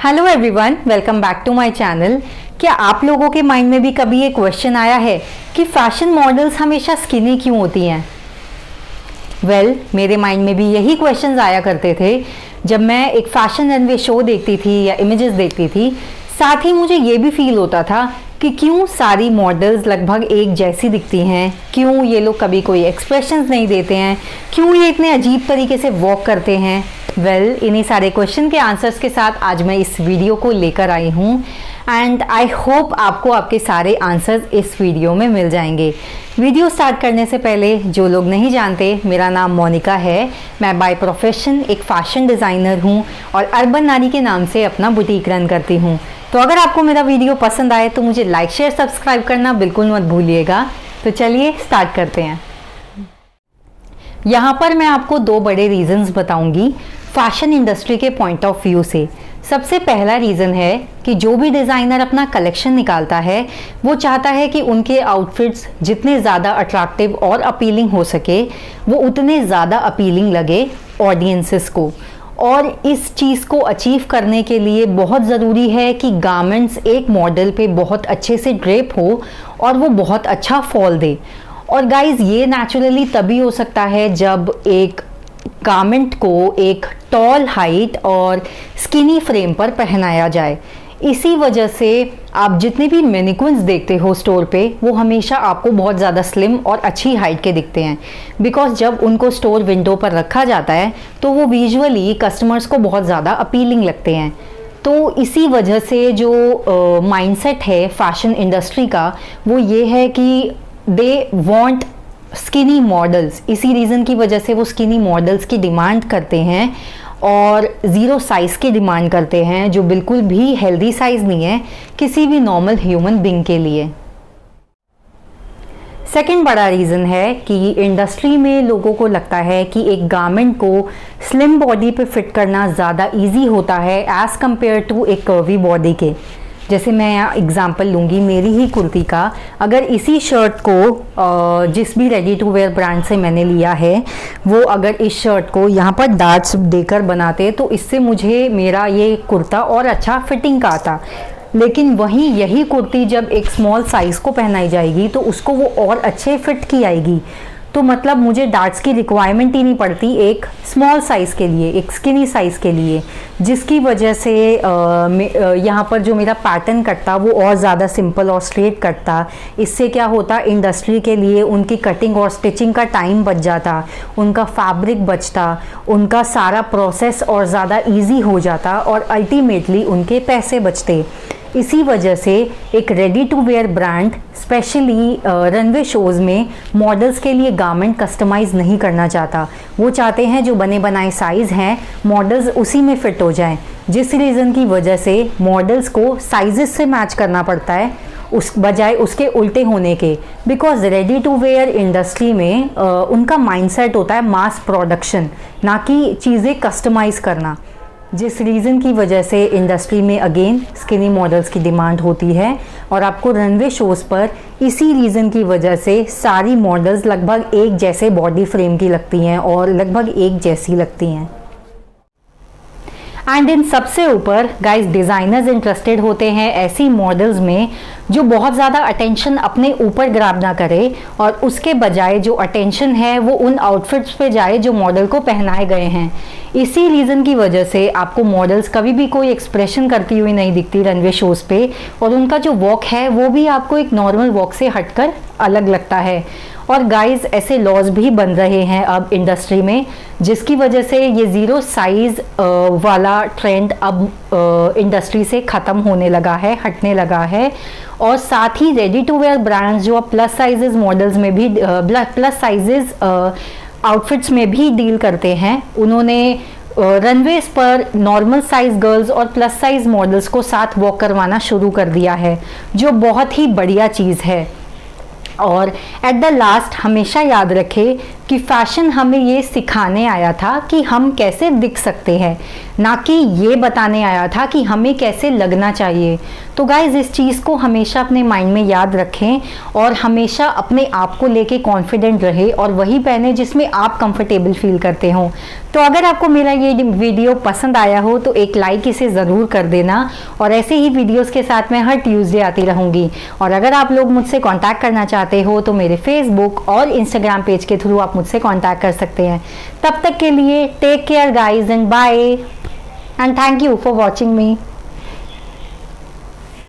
Hello everyone, welcome back to my channel. क्या आप लोगों के माइंड में भी कभी ये क्वेश्चन आया है कि फैशन मॉडल्स हमेशा स्किनी क्यों होती हैं? मेरे माइंड में भी यही क्वेश्चंस आया करते थे जब मैं एक फैशन रनवे शो देखती थी या इमेजेस देखती थी। साथ ही मुझे ये भी फील होता था कि क्यों सारी मॉडल्स लगभग एक जैसी दिखती हैं, क्यों ये लोग कभी कोई एक्सप्रेशंस नहीं देते हैं, क्यों ये इतने अजीब तरीके से वॉक करते हैं। इन्हीं सारे क्वेश्चन के आंसर्स के साथ आज मैं इस वीडियो को लेकर आई हूँ एंड आई होप आपको आपके सारे आंसर्स इस वीडियो में मिल जाएंगे। वीडियो स्टार्ट करने से पहले जो लोग नहीं जानते, मेरा नाम मोनिका है। मैं बाय प्रोफेशन एक फैशन डिज़ाइनर हूँ और अर्बन नारी के नाम से अपना बुटीक रन करती हूँ। तो अगर आपको मेरा वीडियो पसंद आए तो मुझे लाइक शेयर सब्सक्राइब करना बिल्कुल मत भूलिएगा। तो चलिए स्टार्ट करते हैं। यहाँ पर मैं आपको दो बड़े रीजंस बताऊंगी फैशन इंडस्ट्री के पॉइंट ऑफ व्यू से। सबसे पहला रीज़न है कि जो भी डिज़ाइनर अपना कलेक्शन निकालता है वो चाहता है कि उनके आउटफिट्स जितने ज़्यादा अट्रैक्टिव और अपीलिंग हो सके वो उतने ज़्यादा अपीलिंग लगे ऑडियंसेस को। और इस चीज़ को अचीव करने के लिए बहुत ज़रूरी है कि गारमेंट्स एक मॉडल पे बहुत अच्छे से ड्रेप हो और वो बहुत अच्छा फॉल दे। और गाइज़, ये नेचुरली तभी हो सकता है जब एक गारमेंट को एक टॉल हाइट और स्किनी फ्रेम पर पहनाया जाए। इसी वजह से आप जितने भी मैनिक्विन्स देखते हो स्टोर पे वो हमेशा आपको बहुत ज़्यादा स्लिम और अच्छी हाइट के दिखते हैं, बिकॉज जब उनको स्टोर विंडो पर रखा जाता है तो वो विजुअली कस्टमर्स को बहुत ज़्यादा अपीलिंग लगते हैं। तो इसी वजह से जो माइंडसेट है फैशन इंडस्ट्री का वो ये है कि दे वांट स्किनी मॉडल्स। इसी रीज़न की वजह से वो स्किनी मॉडल्स की डिमांड करते हैं और ज़ीरो साइज़ की डिमांड करते हैं, जो बिल्कुल भी हेल्दी साइज़ नहीं है किसी भी नॉर्मल ह्यूमन बीइंग के लिए। सेकंड बड़ा रीज़न है कि इंडस्ट्री में लोगों को लगता है कि एक गारमेंट को स्लिम बॉडी पे फिट करना ज़्यादा इजी होता है एज़ कम्पेयर टू एक कर्वी बॉडी के। जैसे मैं यहाँ एग्जांपल लूँगी मेरी ही कुर्ती का। अगर इसी शर्ट को जिस भी रेडी टू वेयर ब्रांड से मैंने लिया है वो अगर इस शर्ट को यहाँ पर डार्ट्स देकर बनाते तो इससे मुझे मेरा ये कुर्ता और अच्छा फिटिंग का आता। लेकिन वहीं यही कुर्ती जब एक स्मॉल साइज़ को पहनाई जाएगी तो उसको वो और अच्छे फिट की आएगी। तो मतलब मुझे डार्ट्स की रिक्वायरमेंट ही नहीं पड़ती एक स्मॉल साइज़ के लिए, एक स्किनी साइज़ के लिए, जिसकी वजह से यहाँ पर जो मेरा पैटर्न कटता वो और ज़्यादा सिंपल और स्ट्रेट कटता। इससे क्या होता, इंडस्ट्री के लिए उनकी कटिंग और स्टिचिंग का टाइम बच जाता, उनका फैब्रिक बचता, उनका सारा प्रोसेस और ज़्यादा ईजी हो जाता और अल्टीमेटली उनके पैसे बचते। इसी वजह से एक ready to wear brand specially runway shows में मॉडल्स के लिए गारमेंट कस्टमाइज़ नहीं करना चाहता। वो चाहते हैं जो बने बनाए साइज़ हैं मॉडल्स उसी में फ़िट हो जाएं, जिस रीज़न की वजह से मॉडल्स को साइज़ेस से मैच करना पड़ता है उस बजाय उसके उल्टे होने के। Because ready to wear industry में उनका माइंडसेट होता है मास प्रोडक्शन, ना कि चीज़ें कस्टमाइज़ करना, जिस रीज़न की वजह से इंडस्ट्री में अगेन स्किनी मॉडल्स की डिमांड होती है। और आपको रनवे शोज़ पर इसी रीज़न की वजह से सारी मॉडल्स लगभग एक जैसे बॉडी फ्रेम की लगती हैं और लगभग एक जैसी लगती हैं। एंड इन सबसे ऊपर गाइस, डिज़ाइनर्स इंटरेस्टेड होते हैं ऐसी मॉडल्स में जो बहुत ज़्यादा अटेंशन अपने ऊपर ग्रैब ना करे और उसके बजाय जो अटेंशन है वो उन आउटफिट्स पे जाए जो मॉडल को पहनाए गए हैं। इसी रीज़न की वजह से आपको मॉडल्स कभी भी कोई एक्सप्रेशन करती हुई नहीं दिखती रनवे शोज़ पे, और उनका जो वॉक है वो भी आपको एक नॉर्मल वॉक से हटकर अलग लगता है। और गाइस, ऐसे लॉज भी बन रहे हैं अब इंडस्ट्री में, जिसकी वजह से ये ज़ीरो साइज़ वाला ट्रेंड अब इंडस्ट्री से ख़त्म होने लगा है, हटने लगा है। और साथ ही रेडी टू वेयर ब्रांड्स जो अब प्लस साइजेस मॉडल्स में भी प्लस साइजेस आउटफिट्स में भी डील करते हैं, उन्होंने रनवेज पर नॉर्मल साइज़ गर्ल्स और प्लस साइज़ मॉडल्स को साथ वॉक करवाना शुरू कर दिया है, जो बहुत ही बढ़िया चीज़ है। और एट द लास्ट हमेशा याद रखें कि फैशन हमें ये सिखाने आया था कि हम कैसे दिख सकते हैं, ना कि ये बताने आया था कि हमें कैसे लगना चाहिए। तो गाइज इस चीज़ को हमेशा अपने माइंड में याद रखें और हमेशा अपने आप को लेके कॉन्फिडेंट रहे और वही पहने जिसमें आप कंफर्टेबल फील करते हो। तो अगर आपको मेरा ये वीडियो पसंद आया हो तो एक लाइक इसे ज़रूर कर देना और ऐसे ही वीडियोस के साथ मैं हर ट्यूसडे आती रहूँगी। और अगर आप लोग मुझसे कांटेक्ट करना चाहते हो तो मेरे फेसबुक और इंस्टाग्राम पेज के थ्रू आप मुझसे कांटेक्ट कर सकते हैं। तब तक के लिए take care guys and bye and thank you for watching me.